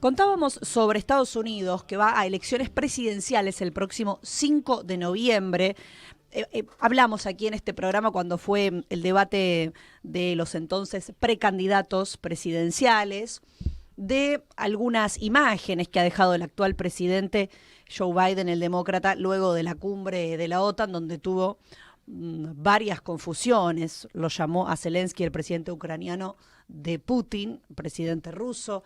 Contábamos sobre Estados Unidos, que va a elecciones presidenciales el próximo 5 de noviembre. Hablamos aquí en este programa cuando fue el debate de los entonces precandidatos presidenciales, de algunas imágenes que ha dejado el actual presidente Joe Biden, el demócrata, luego de la cumbre de la OTAN, donde tuvo varias confusiones. Lo llamó a Zelensky, el presidente ucraniano, de Putin, presidente ruso.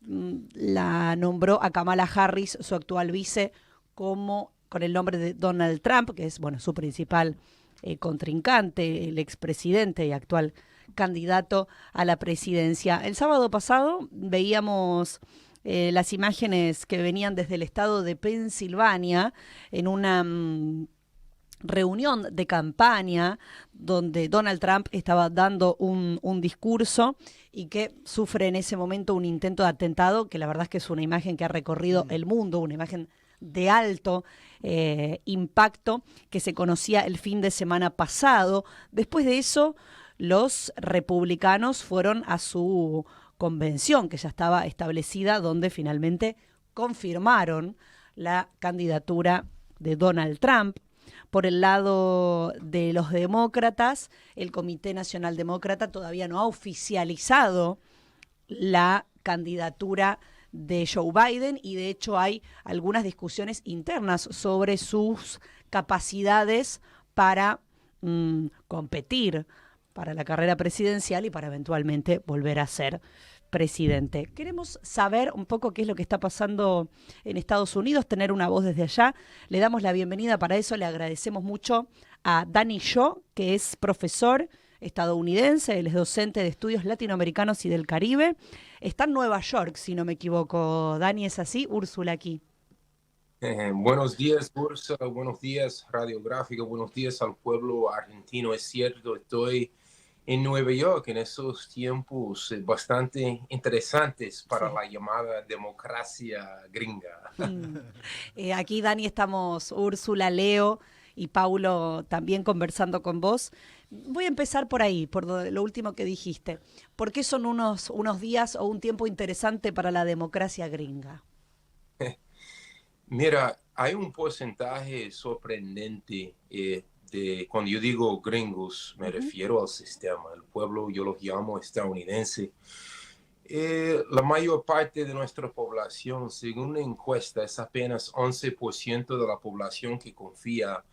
La nombró a Kamala Harris, su actual vice, con el nombre de Donald Trump, que es su principal contrincante, el expresidente y actual candidato a la presidencia. El sábado pasado veíamos las imágenes que venían desde el estado de Pensilvania en una reunión de campaña donde Donald Trump estaba dando un discurso y que sufre en ese momento un intento de atentado, que la verdad es que es una imagen que ha recorrido el mundo, una imagen de alto impacto que se conocía el fin de semana pasado. Después de eso, los republicanos fueron a su convención, que ya estaba establecida, donde finalmente confirmaron la candidatura de Donald Trump. Por el lado de los demócratas, el Comité Nacional Demócrata todavía no ha oficializado la candidatura de Joe Biden y de hecho hay algunas discusiones internas sobre sus capacidades para competir para la carrera presidencial y para eventualmente volver a ser presidente. Queremos saber un poco qué es lo que está pasando en Estados Unidos, tener una voz desde allá. Le damos la bienvenida para eso, le agradecemos mucho a Danny Shaw, que es profesor estadounidense, él es docente de estudios latinoamericanos y del Caribe. Está en Nueva York, si no me equivoco. Dani, ¿es así? Úrsula aquí. Buenos días, Úrsula. Buenos días, Radiográfica. Buenos días al pueblo argentino. Es cierto, estoy en Nueva York en esos tiempos bastante interesantes para la llamada democracia gringa. Aquí, Dani, estamos Úrsula, Leo y Paulo también conversando con vos. Voy a empezar por ahí, por lo último que dijiste. ¿Por qué son unos días o un tiempo interesante para la democracia gringa? Mira, hay un porcentaje sorprendente cuando yo digo gringos, me refiero al sistema, el pueblo, yo lo llamo estadounidense. La mayor parte de nuestra población, según una encuesta, es apenas 11% de la población que confía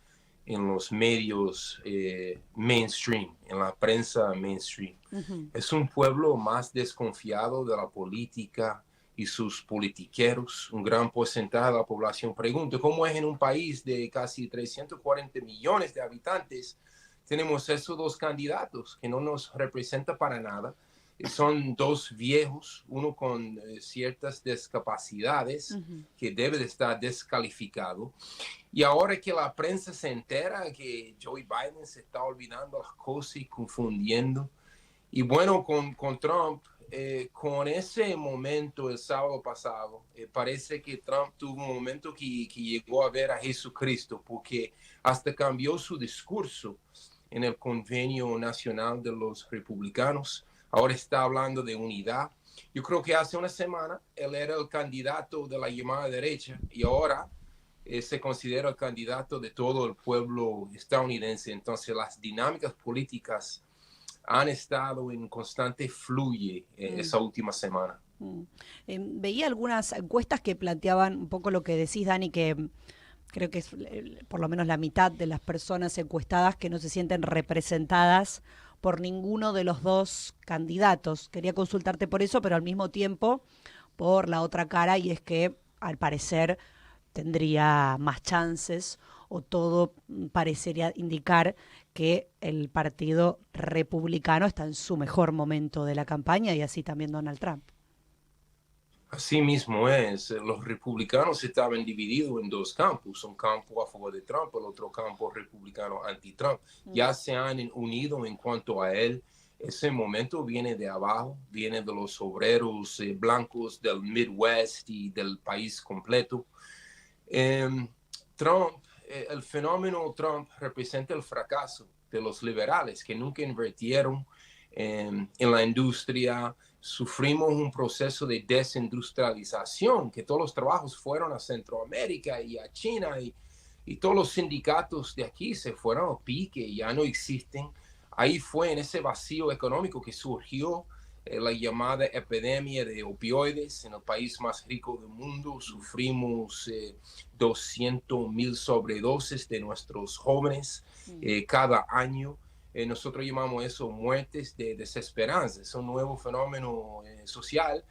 en los medios mainstream, en la prensa mainstream. Es un pueblo más desconfiado de la política y sus politiqueros. Un gran porcentaje de la población pregunta cómo es en un país de casi 340 millones de habitantes. Tenemos esos dos candidatos que no nos representan para nada. Son dos viejos, uno con ciertas discapacidades que debe de estar descalificado. Y ahora que la prensa se entera que Joe Biden se está olvidando las cosas y confundiendo. Y bueno, con Trump, con ese momento el sábado pasado, parece que Trump tuvo un momento que llegó a ver a Jesucristo, porque hasta cambió su discurso en el Convenio Nacional de los Republicanos. Ahora está hablando de unidad. Yo creo que hace una semana él era el candidato de la llamada derecha y ahora se considera el candidato de todo el pueblo estadounidense. Entonces las dinámicas políticas han estado en constante fluye esa última semana. Veía algunas encuestas que planteaban un poco lo que decís, Dani, que creo que es por lo menos la mitad de las personas encuestadas que no se sienten representadas por ninguno de los dos candidatos. Quería consultarte por eso, pero al mismo tiempo por la otra cara, y es que al parecer tendría más chances o todo parecería indicar que el Partido Republicano está en su mejor momento de la campaña y así también Donald Trump. Así mismo es. Los republicanos estaban divididos en dos campos, un campo a favor de Trump, el otro campo republicano anti-Trump. Ya se han unido en cuanto a él. Ese momento viene de abajo, viene de los obreros blancos del Midwest y del país completo. Trump, el fenómeno Trump representa el fracaso de los liberales que nunca invirtieron en la industria, sufrimos un proceso de desindustrialización, que todos los trabajos fueron a Centroamérica y a China y todos los sindicatos de aquí se fueron a pique, ya no existen. Ahí fue en ese vacío económico que surgió la llamada epidemia de opioides en el país más rico del mundo. Sufrimos 200,000 sobredosis de nuestros jóvenes cada año. Nosotros llamamos eso muertes de desesperanza. Es un nuevo fenómeno social.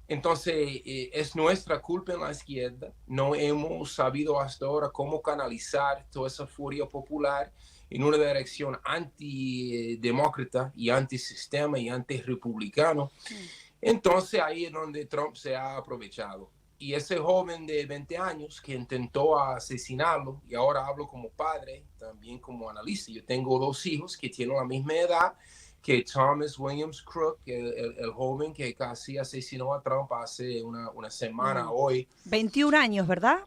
Entonces, es nuestra culpa en la izquierda. No hemos sabido hasta ahora cómo canalizar toda esa furia popular en una dirección antidemócrata y antisistema y antirrepublicano. Entonces, ahí es donde Trump se ha aprovechado. Y ese joven de 20 años que intentó asesinarlo, y ahora hablo como padre, también como analista. Yo tengo 2 hijos que tienen la misma edad que Thomas Williams Crook, el joven que casi asesinó a Trump hace una semana hoy. 21 años, ¿verdad?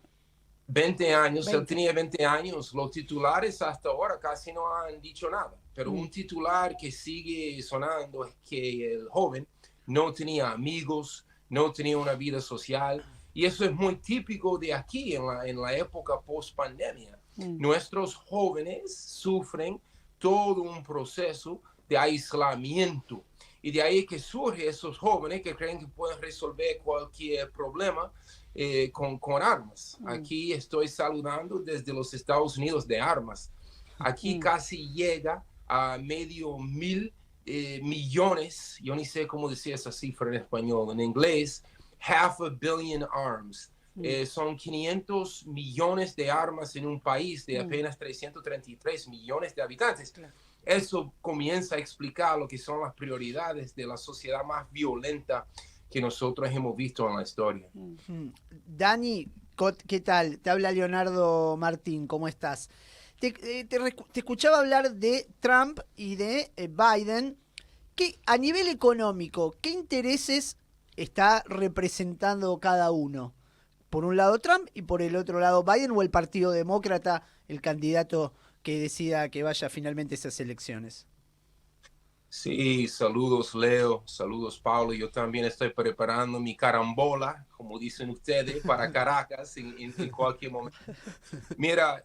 20 años, 20. Él tenía 20 años. Los titulares hasta ahora casi no han dicho nada, pero un titular que sigue sonando es que el joven no tenía amigos, no tenía una vida social, y eso es muy típico de aquí en la época post-pandemia. Nuestros jóvenes sufren todo un proceso de aislamiento, y de ahí que surgen esos jóvenes que creen que pueden resolver cualquier problema con armas. Aquí estoy saludando desde los Estados Unidos de armas. Aquí casi llega a 500,000 millones, yo ni sé cómo decir esa cifra en español, en inglés, 500 million arms. Son 500 millones de armas en un país de apenas 333 millones de habitantes. Claro. Eso comienza a explicar lo que son las prioridades de la sociedad más violenta que nosotros hemos visto en la historia. Dani, ¿qué tal? Te habla Leonardo Martín, ¿cómo estás? Te escuchaba hablar de Trump y de Biden. A nivel económico, ¿qué intereses está representando cada uno? Por un lado Trump y por el otro lado Biden, o el Partido Demócrata, el candidato que decida que vaya finalmente a esas elecciones. Sí, saludos Leo, saludos Paulo. Yo también estoy preparando mi carambola, como dicen ustedes, para Caracas en cualquier momento. Mira,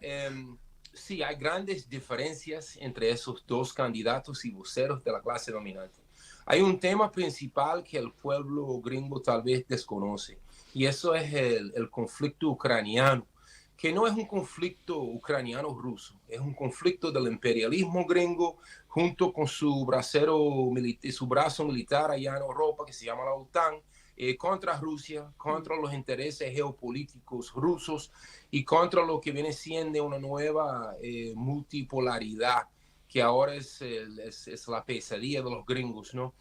sí, hay grandes diferencias entre esos 2 candidatos y voceros de la clase dominante. Hay un tema principal que el pueblo gringo tal vez desconoce, y eso es el conflicto ucraniano, que no es un conflicto ucraniano-ruso, es un conflicto del imperialismo gringo junto con su brazo militar allá en Europa, que se llama la OTAN, contra Rusia, contra los intereses geopolíticos rusos y contra lo que viene siendo una nueva multipolaridad, que ahora es la pesadilla de los gringos, ¿no?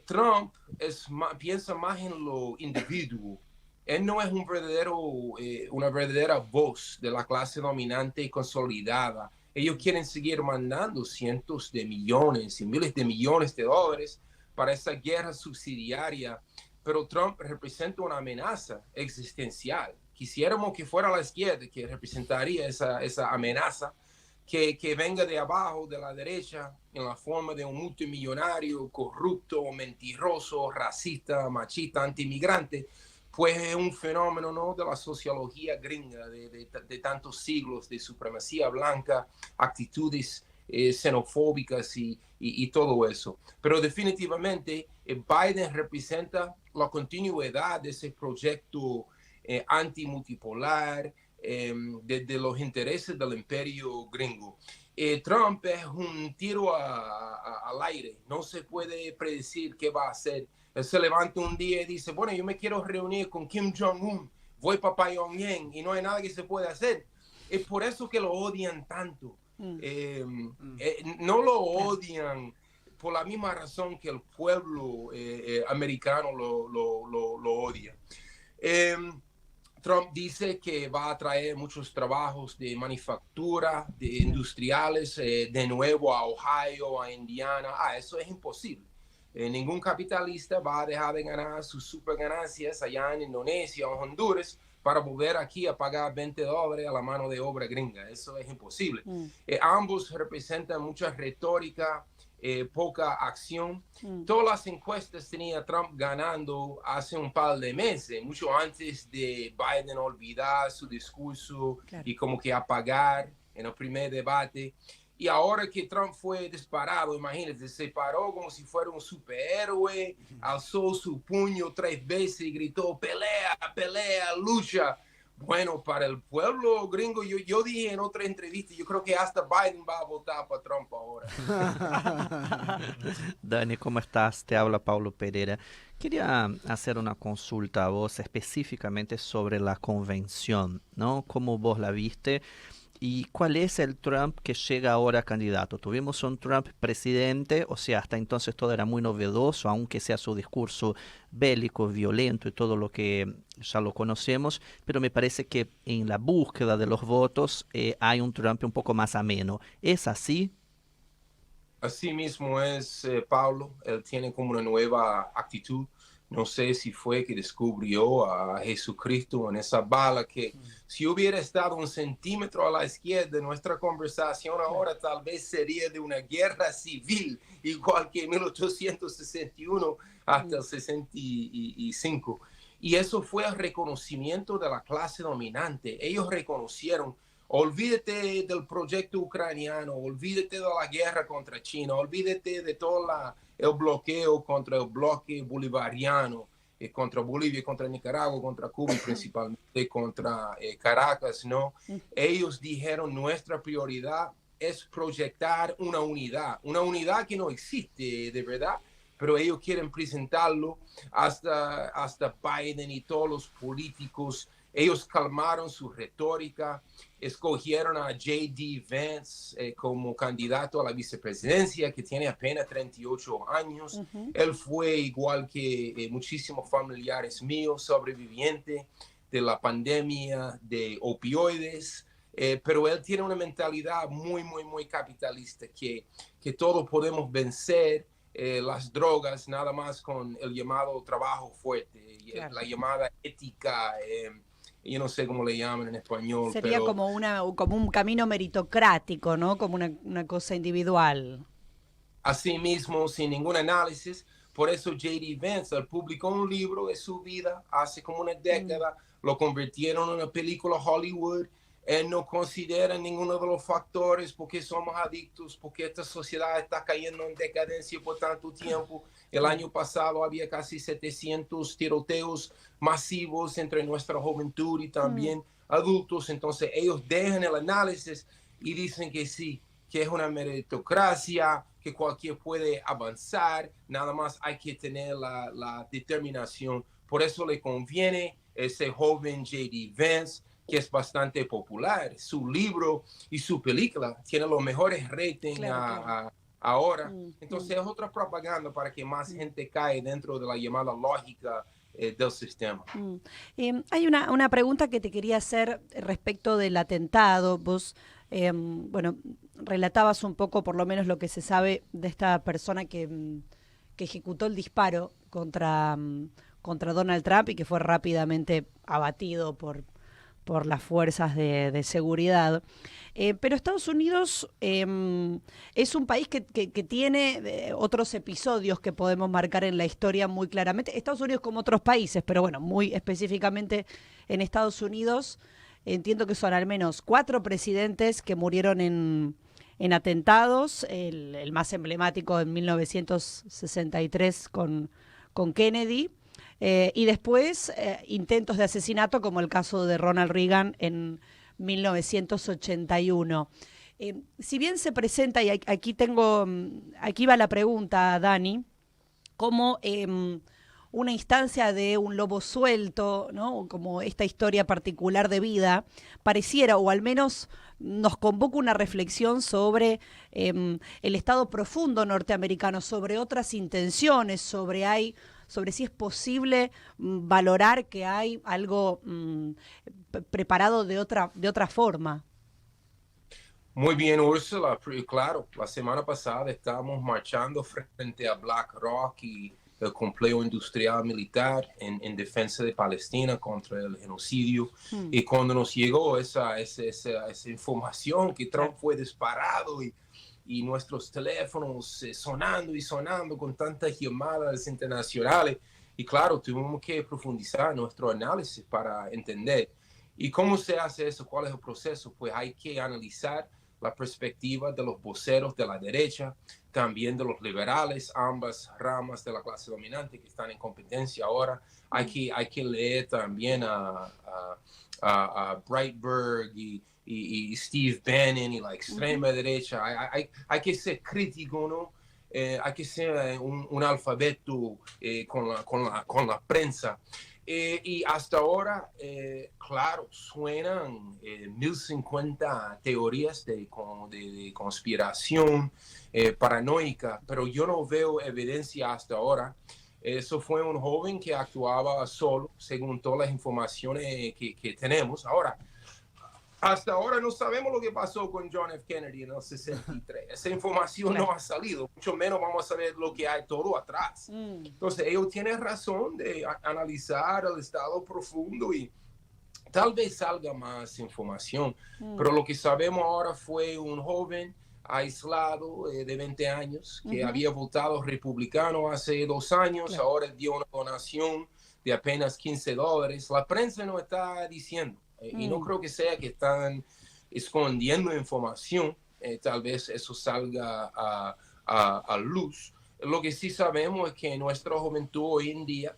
Trump piensa más en lo individuo. Él no es una verdadera voz de la clase dominante y consolidada. Ellos quieren seguir mandando cientos de millones y miles de millones de dólares para esa guerra subsidiaria, pero Trump representa una amenaza existencial. Quisiéramos que fuera la izquierda que representaría esa amenaza, que venga de abajo, de la derecha, en la forma de un multimillonario corrupto, mentiroso, racista, machista, antimigrante. Pues es un fenómeno, ¿no?, de la sociología gringa de tantos siglos, de supremacía blanca, actitudes xenofóbicas y todo eso. Pero definitivamente Biden representa la continuidad de ese proyecto antimultipolar, de los intereses del imperio gringo. Trump es un tiro al aire, no se puede predecir qué va a hacer. Él se levanta un día y dice, bueno, yo me quiero reunir con Kim Jong-un, voy para Pyongyang y no hay nada que se pueda hacer. Es por eso que lo odian tanto. No lo odian por la misma razón que el pueblo americano lo odia. Trump dice que va a traer muchos trabajos de manufactura, de industriales, de nuevo a Ohio, a Indiana. Eso es imposible. Ningún capitalista va a dejar de ganar sus super ganancias allá en Indonesia o Honduras para volver aquí a pagar $20 a la mano de obra gringa. Eso es imposible. Ambos representan mucha retórica poca acción. Todas las encuestas tenía Trump ganando hace un par de meses, mucho antes de Biden olvidar su discurso y como que apagar en el primer debate. Y ahora que Trump fue disparado, imagínense, se paró como si fuera un superhéroe, alzó su puño 3 veces y gritó, pelea, pelea, lucha. Bueno, para el pueblo gringo, yo dije en otra entrevista, yo creo que hasta Biden va a votar para Trump ahora. Dani, ¿cómo estás? Te habla Paulo Pereira. Quería hacer una consulta a vos específicamente sobre la convención, ¿no? ¿Cómo vos la viste? ¿Y cuál es el Trump que llega ahora candidato? Tuvimos un Trump presidente, o sea, hasta entonces todo era muy novedoso, aunque sea su discurso bélico, violento y todo lo que ya lo conocemos, pero me parece que en la búsqueda de los votos hay un Trump un poco más ameno. ¿Es así? Así mismo es, Pablo. Él tiene como una nueva actitud. No sé si fue que descubrió a Jesucristo en esa bala que si hubiera estado 1 centímetro a la izquierda, nuestra conversación ahora tal vez sería de una guerra civil, igual que en 1861 hasta el 65. Y eso fue el reconocimiento de la clase dominante. Ellos reconocieron, olvídate del proyecto ucraniano, olvídate de la guerra contra China, olvídate de todo el bloqueo contra el bloque bolivariano, contra Bolivia, contra Nicaragua, contra Cuba y principalmente contra Caracas, ¿no? Ellos dijeron nuestra prioridad es proyectar una unidad que no existe de verdad, pero ellos quieren presentarlo hasta Biden y todos los políticos. Ellos calmaron su retórica, escogieron a J.D. Vance como candidato a la vicepresidencia, que tiene apenas 38 años. Él fue, igual que muchísimos familiares míos, sobreviviente de la pandemia de opioides, pero él tiene una mentalidad muy, muy, muy capitalista, que todos podemos vencer las drogas nada más con el llamado trabajo fuerte, la llamada ética, yo no sé cómo le llaman en español. Sería pero como un camino meritocrático, ¿no? Como una cosa individual. Así mismo, sin ningún análisis. Por eso J.D. Vance, él publicó un libro de su vida hace como una década, lo convirtieron en una película Hollywood. Él no considera ninguno de los factores porque somos adictos, porque esta sociedad está cayendo en decadencia por tanto tiempo. El año pasado había casi 700 tiroteos masivos entre nuestra juventud y también adultos. Entonces ellos dejan el análisis y dicen que sí, que es una meritocracia, que cualquiera puede avanzar, nada más hay que tener la determinación. Por eso le conviene ese joven J.D. Vance, que es bastante popular. Su libro y su película tienen los mejores ratings ahora. Entonces es otra propaganda para que más gente cae dentro de la llamada lógica del sistema. Hay una pregunta que te quería hacer respecto del atentado. Vos, bueno, relatabas un poco, por lo menos, lo que se sabe de esta persona que ejecutó el disparo contra Donald Trump y que fue rápidamente abatido por las fuerzas de seguridad. Pero Estados Unidos es un país que tiene otros episodios que podemos marcar en la historia muy claramente. Estados Unidos como otros países, pero bueno, muy específicamente en Estados Unidos, entiendo que son al menos 4 presidentes que murieron en atentados, el más emblemático en 1963 con Kennedy, y después intentos de asesinato como el caso de Ronald Reagan en 1981. Si bien se presenta, y aquí va la pregunta, Dani, como una instancia de un lobo suelto, ¿no? Como esta historia particular de vida, pareciera, o al menos nos convoca una reflexión sobre el Estado profundo norteamericano, sobre otras intenciones, sobre si es posible valorar que hay algo preparado de otra forma. Muy bien, Úrsula. Claro, la semana pasada estábamos marchando frente a BlackRock y el complejo industrial militar en defensa de Palestina contra el genocidio. Y cuando nos llegó esa información que Trump fue disparado y y nuestros teléfonos sonando y sonando con tantas llamadas internacionales. Y claro, tuvimos que profundizar nuestro análisis para entender. ¿Y cómo se hace eso? ¿Cuál es el proceso? Pues hay que analizar la perspectiva de los voceros de la derecha, también de los liberales, ambas ramas de la clase dominante que están en competencia ahora. Hay que leer también a Breitbart y Steve Bannon y la extrema derecha. Hay que ser crítico, ¿no? Hay que ser un alfabeto con la prensa. Y hasta ahora, claro, suenan 1050 teorías de conspiración paranoica, pero yo no veo evidencia hasta ahora. Eso fue un joven que actuaba solo, según todas las informaciones que tenemos. Ahora, hasta ahora no sabemos lo que pasó con John F. Kennedy en el 63. Esa información no ha salido, mucho menos vamos a saber lo que hay todo atrás. Entonces, ellos tienen razón de analizar el estado profundo y tal vez salga más información. Pero lo que sabemos ahora fue un joven aislado de 20 años que había votado republicano hace 2 años, ahora dio una donación de apenas $15. La prensa no está diciendo. Y no creo que sea que están escondiendo información, tal vez eso salga a luz. Lo que sí sabemos es que nuestra juventud hoy en día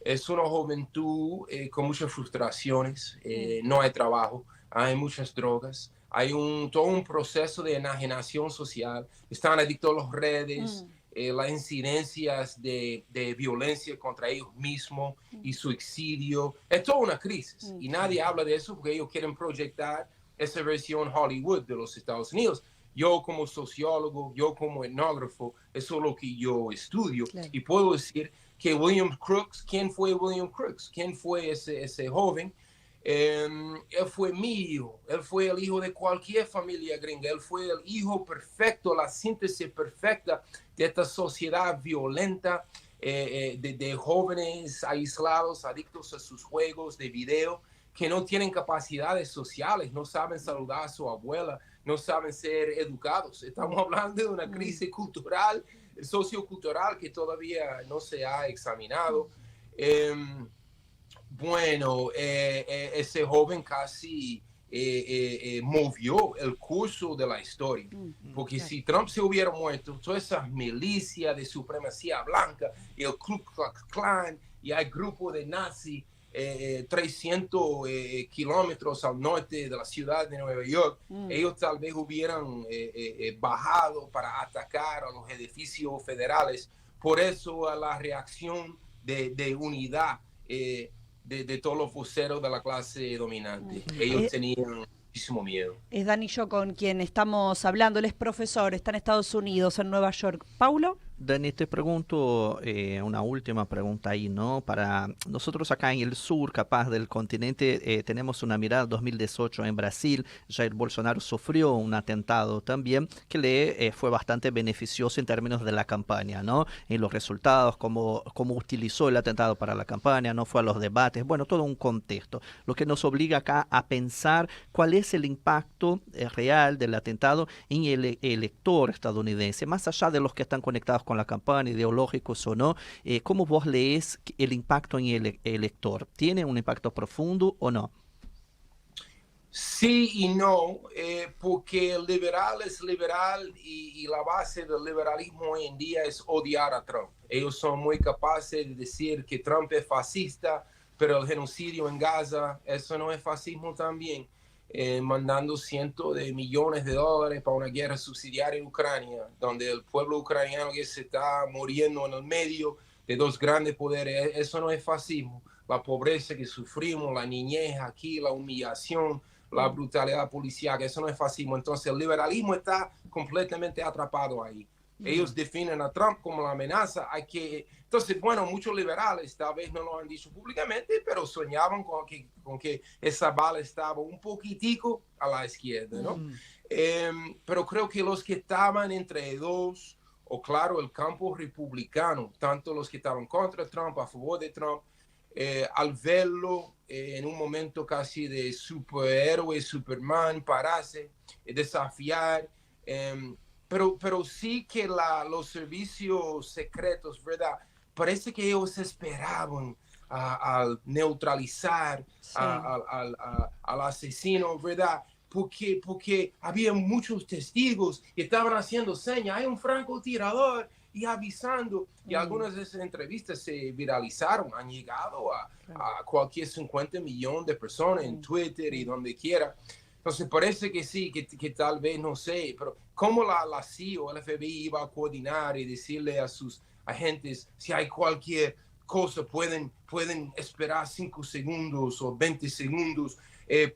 es una juventud con muchas frustraciones, no hay trabajo, hay muchas drogas, hay todo un proceso de enajenación social, están adictos a las redes, las incidencias de violencia contra ellos mismos y suicidio. Es toda una crisis y nadie habla de eso porque ellos quieren proyectar esa versión Hollywood de los Estados Unidos. Yo como sociólogo, yo como etnógrafo, eso es lo que yo estudio y puedo decir que William Crooks, ¿quién fue William Crooks? ¿Quién fue ese joven? Él fue mi hijo, él fue el hijo de cualquier familia gringa, él fue el hijo perfecto, la síntesis perfecta de esta sociedad violenta, de jóvenes aislados, adictos a sus juegos de video, que no tienen capacidades sociales, no saben saludar a su abuela, no saben ser educados. Estamos hablando de una crisis cultural, sociocultural que todavía no se ha examinado. Bueno, ese joven casi movió el curso de la historia, porque si Trump se hubiera muerto, todas esas milicias de supremacía blanca, y el Ku Klux Klan, y hay grupos de nazis 300 kilómetros al norte de la ciudad de Nueva York, ellos tal vez hubieran bajado para atacar a los edificios federales. Por eso la reacción de unidad de todos los voceros de la clase dominante. Ellos tenían muchísimo miedo. Es Dani Yo con quien estamos hablando. Él es profesor, está en Estados Unidos, en Nueva York. ¿Paulo? Dani, te pregunto una última pregunta ahí, ¿no? Para nosotros acá en el sur, capaz del continente, tenemos una mirada 2018 en Brasil. Jair Bolsonaro sufrió un atentado también que le fue bastante beneficioso en términos de la campaña, ¿no? En los resultados, cómo utilizó el atentado para la campaña, no fue a los debates, bueno, todo un contexto. Lo que nos obliga acá a pensar cuál es el impacto real del atentado en el elector estadounidense, más allá de los que están conectados con la campaña, ideológicos o no. ¿Cómo vos lees el impacto en el elector? ¿Tiene un impacto profundo o no? Sí y no, porque el liberal es liberal y la base del liberalismo hoy en día es odiar a Trump. Ellos son muy capaces de decir que Trump es fascista, pero el genocidio en Gaza, eso no es fascismo también. Mandando cientos de millones de dólares para una guerra subsidiaria en Ucrania, donde el pueblo ucraniano que se está muriendo en el medio de 2 grandes poderes, eso no es fascismo. La pobreza que sufrimos, la niñez aquí, la humillación, la brutalidad policial, eso no es fascismo. Entonces el liberalismo está completamente atrapado ahí. Ellos definen a Trump como la amenaza. Entonces, bueno, muchos liberales tal vez no lo han dicho públicamente, pero soñaban con que esa bala estaba un poquitico a la izquierda, ¿no? Pero creo que los que estaban entre dos, o claro, el campo republicano, tanto los que estaban contra Trump, a favor de Trump, al verlo en un momento casi de superhéroe, Superman, pararse, desafiar, pero sí que los servicios secretos, ¿verdad? Parece que ellos esperaban al neutralizar Sí. al asesino, ¿verdad? Porque había muchos testigos y estaban haciendo señas, hay un francotirador y avisando. Y algunas de esas entrevistas se viralizaron, han llegado a cualquier 50 millones de personas en Twitter y donde quiera. Entonces parece que sí, que tal vez, no sé, pero ¿cómo la CIA o el FBI iba a coordinar y decirle a sus agentes si hay cualquier cosa, pueden esperar 5 segundos o 20 segundos?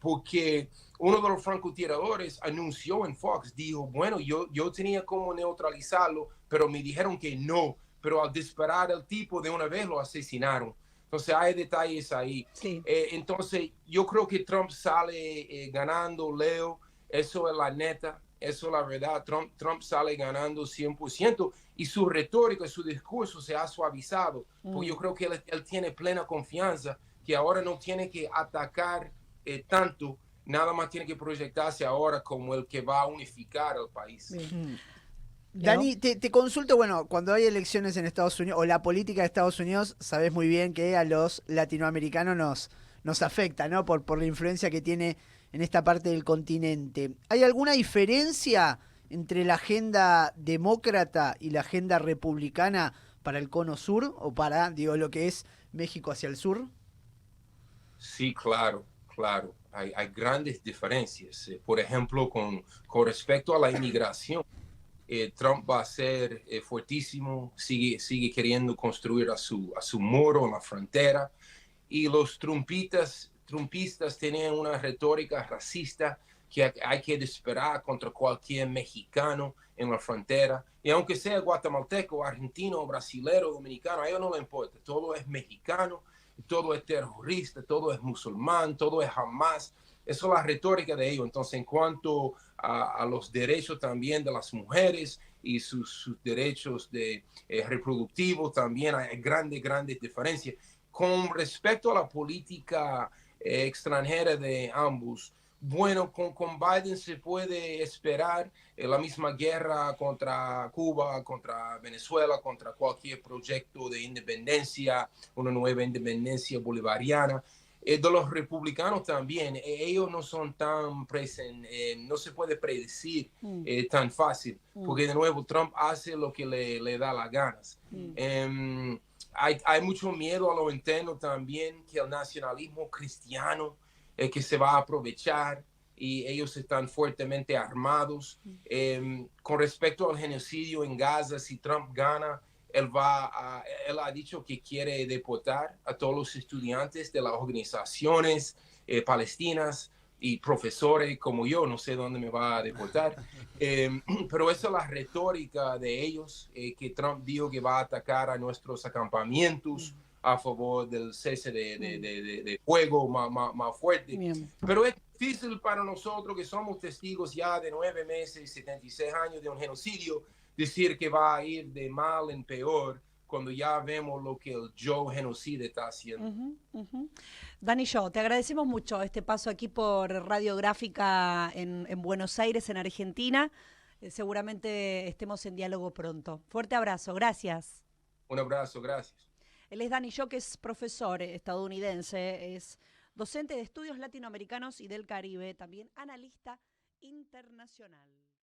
Porque uno de los francotiradores anunció en Fox, dijo, bueno, yo tenía como neutralizarlo, pero me dijeron que no, pero al disparar el tipo de una vez lo asesinaron. Entonces hay detalles ahí. Sí. Entonces yo creo que Trump sale ganando, Leo, eso es la neta, eso es la verdad. Trump sale ganando 100% y su retórica, su discurso se ha suavizado, porque yo creo que él tiene plena confianza que ahora no tiene que atacar tanto, nada más tiene que proyectarse ahora como el que va a unificar al país. Dani, te consulto, bueno, cuando hay elecciones en Estados Unidos, o la política de Estados Unidos, sabes muy bien que a los latinoamericanos nos afecta, ¿no? Por la influencia que tiene en esta parte del continente. ¿Hay alguna diferencia entre la agenda demócrata y la agenda republicana para el cono sur, o para, digo, lo que es México hacia el sur? Sí, claro. Hay grandes diferencias. Por ejemplo, con respecto a la inmigración, Trump va a ser fuertísimo, sigue queriendo construir a su muro en la frontera, y los trumpistas tienen una retórica racista que hay que esperar contra cualquier mexicano en la frontera, y aunque sea guatemalteco, argentino, brasilero, dominicano, a ellos no les importa, todo es mexicano, todo es terrorista, todo es musulmán, todo es Hamas. Eso es la retórica de ellos. Entonces, en cuanto a los derechos también de las mujeres y sus derechos reproductivos, también hay grandes diferencias. Con respecto a la política extranjera de ambos, bueno, con Biden se puede esperar la misma guerra contra Cuba, contra Venezuela, contra cualquier proyecto de independencia, una nueva independencia bolivariana. De los republicanos también, ellos no son tan no se puede predecir tan fácil, porque de nuevo Trump hace lo que le da las ganas. Hay mucho miedo a lo interno también, que el nacionalismo cristiano que se va a aprovechar, y ellos están fuertemente armados. Con respecto al genocidio en Gaza, si Trump gana, él ha dicho que quiere deportar a todos los estudiantes de las organizaciones palestinas y profesores como yo, no sé dónde me va a deportar. Pero esa es la retórica de ellos, que Trump dijo que va a atacar a nuestros acampamentos a favor del cese de fuego más fuerte. Bien. Pero es difícil para nosotros, que somos testigos ya de 9 meses, 76 años de un genocidio, decir que va a ir de mal en peor cuando ya vemos lo que el Joe genocida está haciendo. Dani, te agradecemos mucho este paso aquí por Radiográfica en Buenos Aires, en Argentina. Seguramente estemos en diálogo pronto. Fuerte abrazo, gracias. Un abrazo, gracias. Él es Dani Shaw, que es profesor estadounidense, es docente de estudios latinoamericanos y del Caribe, también analista internacional.